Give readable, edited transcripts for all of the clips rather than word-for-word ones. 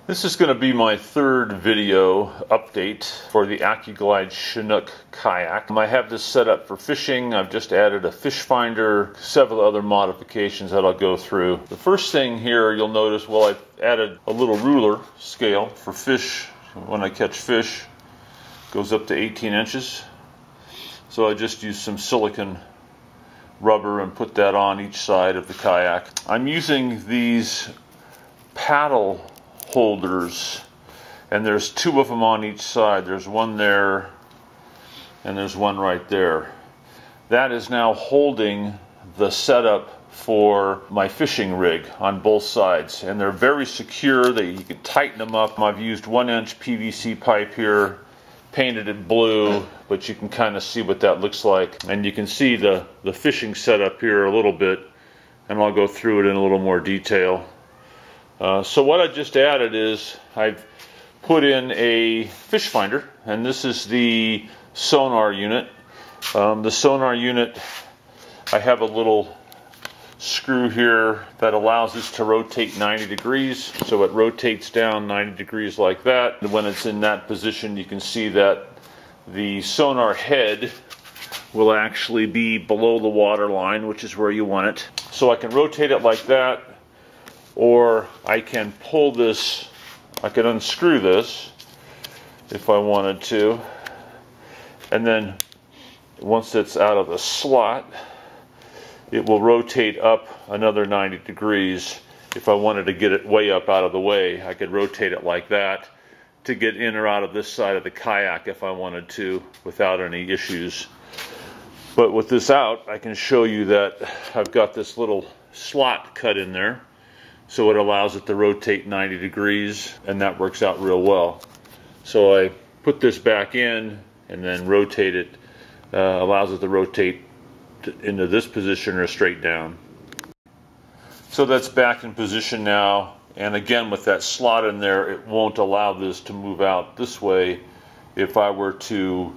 This is going to be my third video update for the Aquaglide Chinook kayak. I have this set up for fishing. I've just added a fish finder, several other modifications that I'll go through. The first thing here you'll notice, well, I've added a little ruler scale for fish. When I catch fish, it goes up to 18 inches. So I just use some silicone rubber and put that on each side of the kayak. I'm using these paddle holders, and there's two of them on each side. There's one there and there's one right there. That is now holding the setup for my fishing rig on both sides, and they're very secure. You can tighten them up. I've used 1-inch PVC pipe here, painted it blue, but you can kind of see what that looks like, and you can see the fishing setup here a little bit, and I'll go through it in a little more detail. So what I just added is I've put in a fish finder, and this is the sonar unit. The sonar unit, I have a little screw here that allows this to rotate 90 degrees. So it rotates down 90 degrees like that. And when it's in that position, you can see that the sonar head will actually be below the water line, which is where you want it. So I can rotate it like that, or I can pull this, I can unscrew this if I wanted to, and then once it's out of the slot, it will rotate up another 90 degrees. If I wanted to get it way up out of the way, I could rotate it like that to get in or out of this side of the kayak if I wanted to without any issues. But with this out, I can show you that I've got this little slot cut in there, so it allows it to rotate 90 degrees, and that works out real well. So I put this back in and then rotate it, allows it to rotate into this position or straight down. So that's back in position now, and again with that slot in there, it won't allow this to move out this way. If I were to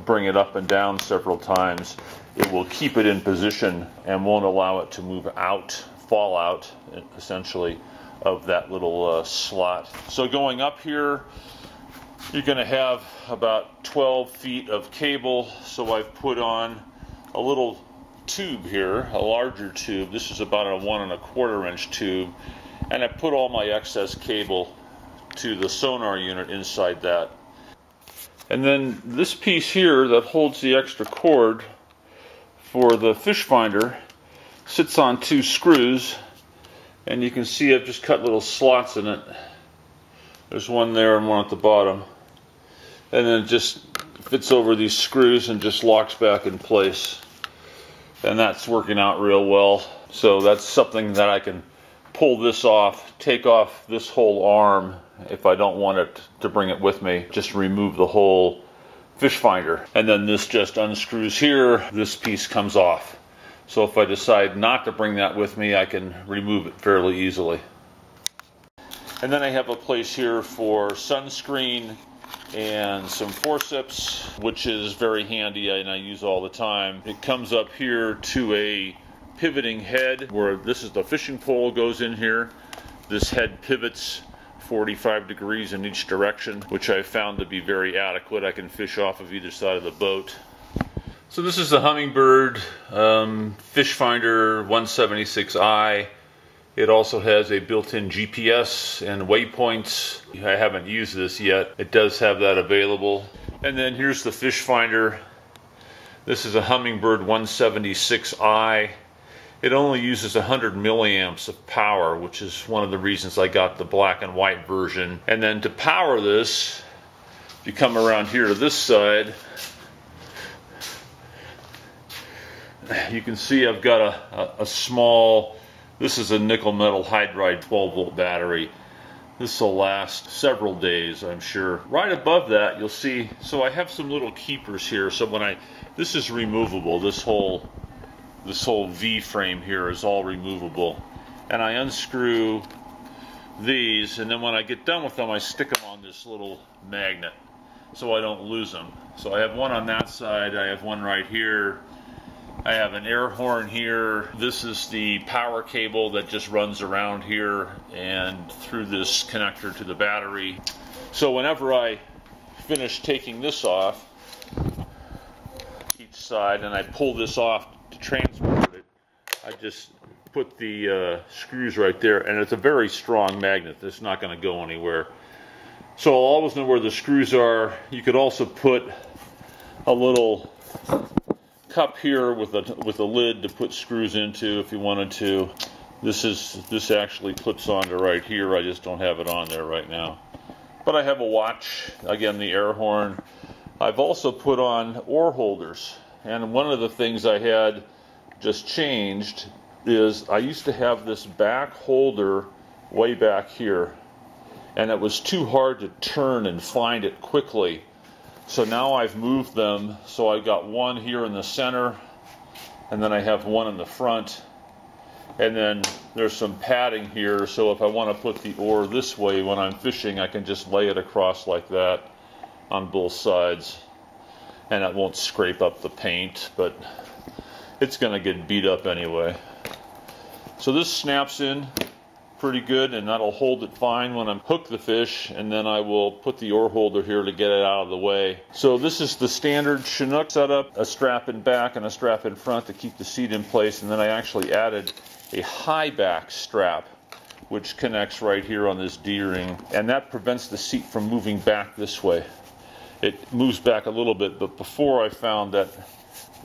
bring it up and down several times, it will keep it in position and won't allow it to move out, fall out essentially of that little slot. So going up here, you're going to have about 12 feet of cable. So I've put on a little tube here, a larger tube. This is about a 1 1/4 inch tube, and I put all my excess cable to the sonar unit inside that. And then this piece here that holds the extra cord for the fish finder sits on 2 screws, and you can see I've just cut little slots in it. There's one there and one at the bottom, and then it just fits over these screws and just locks back in place, and that's working out real well. So that's something that I can pull this off, take off this whole arm if I don't want it to bring it with me, just remove the whole fish finder, and then this just unscrews here, this piece comes off. So if I decide not to bring that with me, I can remove it fairly easily. And then I have a place here for sunscreen and some forceps, which is very handy and I use all the time. It comes up here to a pivoting head where this is the fishing pole goes in here. This head pivots 45 degrees in each direction, which I found to be very adequate. I can fish off of either side of the boat. So this is the Hummingbird fish finder 176i. It also has a built-in GPS and waypoints. I haven't used this yet. It does have that available. And then here's the fish finder. This is a Hummingbird 176i. It only uses 100 milliamps of power, which is one of the reasons I got the black and white version. And then to power this, if you come around here to this side, you can see I've got a small, this is a nickel metal hydride 12-volt battery. This will last several days, I'm sure. Right above that, you'll see, so I have some little keepers here. So when this is removable, this whole V frame here is all removable. And I unscrew these, and then when I get done with them, I stick them on this little magnet so I don't lose them. So I have one on that side, I have one right here, I have an air horn here. This is the power cable that just runs around here and through this connector to the battery. So whenever I finish taking this off each side and I pull this off to transport it, I just put the screws right there, and it's a very strong magnet. It's not going to go anywhere. So I'll always know where the screws are. You could also put a little cup here with a lid to put screws into if you wanted to. This actually clips onto right here. I just don't have it on there right now. But I have a watch, again the air horn. I've also put on oar holders, and one of the things I had just changed is I used to have this back holder way back here, and it was too hard to turn and find it quickly. So now I've moved them, so I got one here in the center, and then I have one in the front, and then there's some padding here, so if I want to put the oar this way when I'm fishing, I can just lay it across like that on both sides, and it won't scrape up the paint, but it's going to get beat up anyway. So this snaps in pretty good, and that'll hold it fine when I hook the fish, and then I will put the oar holder here to get it out of the way. So this is the standard Chinook setup, a strap in back and a strap in front to keep the seat in place, and then I actually added a high back strap which connects right here on this D-ring, and that prevents the seat from moving back this way. It moves back a little bit, but before I found that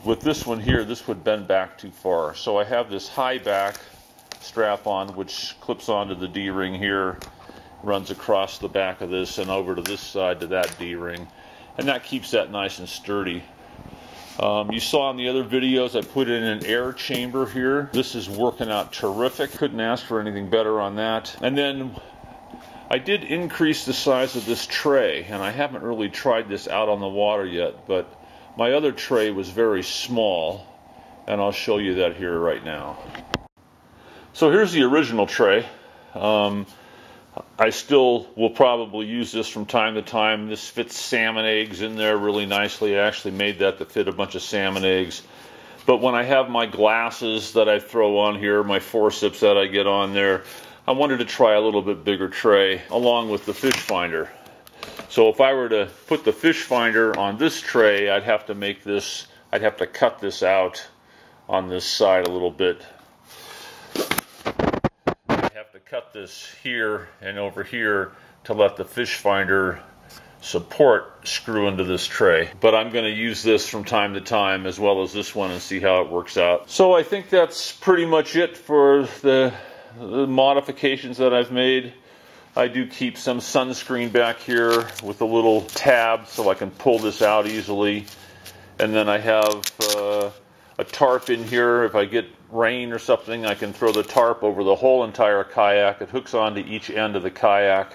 with this one here, this would bend back too far. So I have this high back strap on which clips onto the D-ring here, runs across the back of this and over to this side to that D-ring, and that keeps that nice and sturdy. You saw in the other videos I put in an air chamber here. This is working out terrific. Couldn't ask for anything better on that. And then I did increase the size of this tray, and I haven't really tried this out on the water yet, but my other tray was very small, and I'll show you that here right now. So here's the original tray. I still will probably use this from time to time. This fits salmon eggs in there really nicely. I actually made that to fit a bunch of salmon eggs. But when I have my glasses that I throw on here, my forceps that I get on there, I wanted to try a little bit bigger tray along with the fish finder. So if I were to put the fish finder on this tray, I'd have to cut this out on this side a little bit. Cut this here and over here to let the fish finder support screw into this tray. But I'm going to use this from time to time as well as this one and see how it works out. So I think that's pretty much it for the modifications that I've made. I do keep some sunscreen back here with a little tab so I can pull this out easily. And then I have a tarp in here. If I get rain or something, I can throw the tarp over the whole entire kayak. It hooks onto each end of the kayak.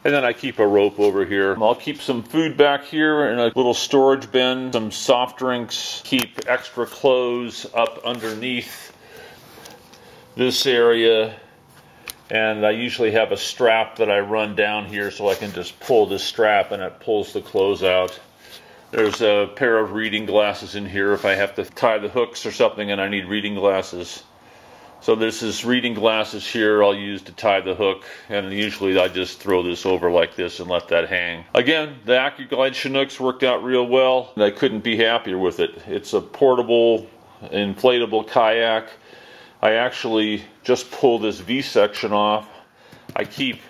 And then I keep a rope over here. I'll keep some food back here in a little storage bin, some soft drinks, keep extra clothes up underneath this area. And I usually have a strap that I run down here so I can just pull this strap and it pulls the clothes out. There's a pair of reading glasses in here if I have to tie the hooks or something and I need reading glasses. So this is reading glasses here I'll use to tie the hook, and usually I just throw this over like this and let that hang. Again, the Aquaglide Chinooks worked out real well. I couldn't be happier with it. It's a portable, inflatable kayak. I actually just pull this V-section off. I keep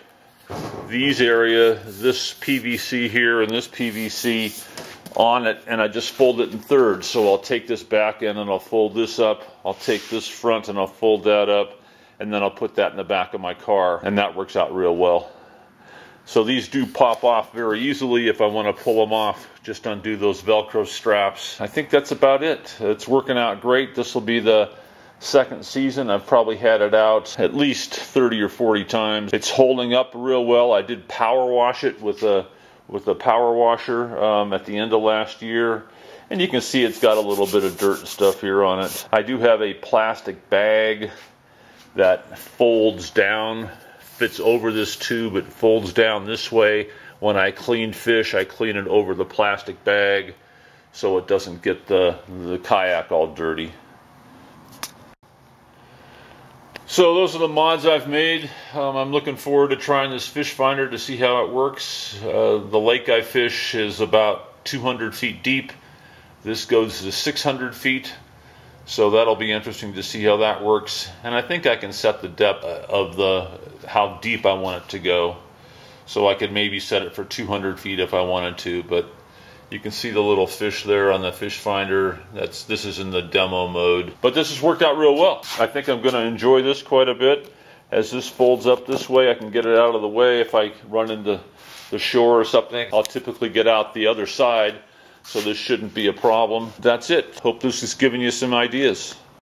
these this PVC here and this PVC on it, and I just fold it in thirds. So I'll take this back end and I'll fold this up. I'll take this front and I'll fold that up, and then I'll put that in the back of my car, and that works out real well. So these do pop off very easily. If I want to pull them off, just undo those Velcro straps. I think that's about it. It's working out great. This will be the second season. I've probably had it out at least 30 or 40 times. It's holding up real well. I did power wash it with a power washer at the end of last year, and you can see it's got a little bit of dirt and stuff here on it. I do have a plastic bag that folds down, fits over this tube. It folds down this way. When I clean fish, I clean it over the plastic bag so it doesn't get the kayak all dirty. So those are the mods I've made. I'm looking forward to trying this fish finder to see how it works. The lake I fish is about 200 feet deep. This goes to 600 feet. So that'll be interesting to see how that works. And I think I can set the depth of how deep I want it to go. So I could maybe set it for 200 feet if I wanted to, but you can see the little fish there on the fish finder. This is in the demo mode. But this has worked out real well. I think I'm gonna enjoy this quite a bit. As this folds up this way, I can get it out of the way. If I run into the shore or something, I'll typically get out the other side. So this shouldn't be a problem. That's it. Hope this is giving you some ideas.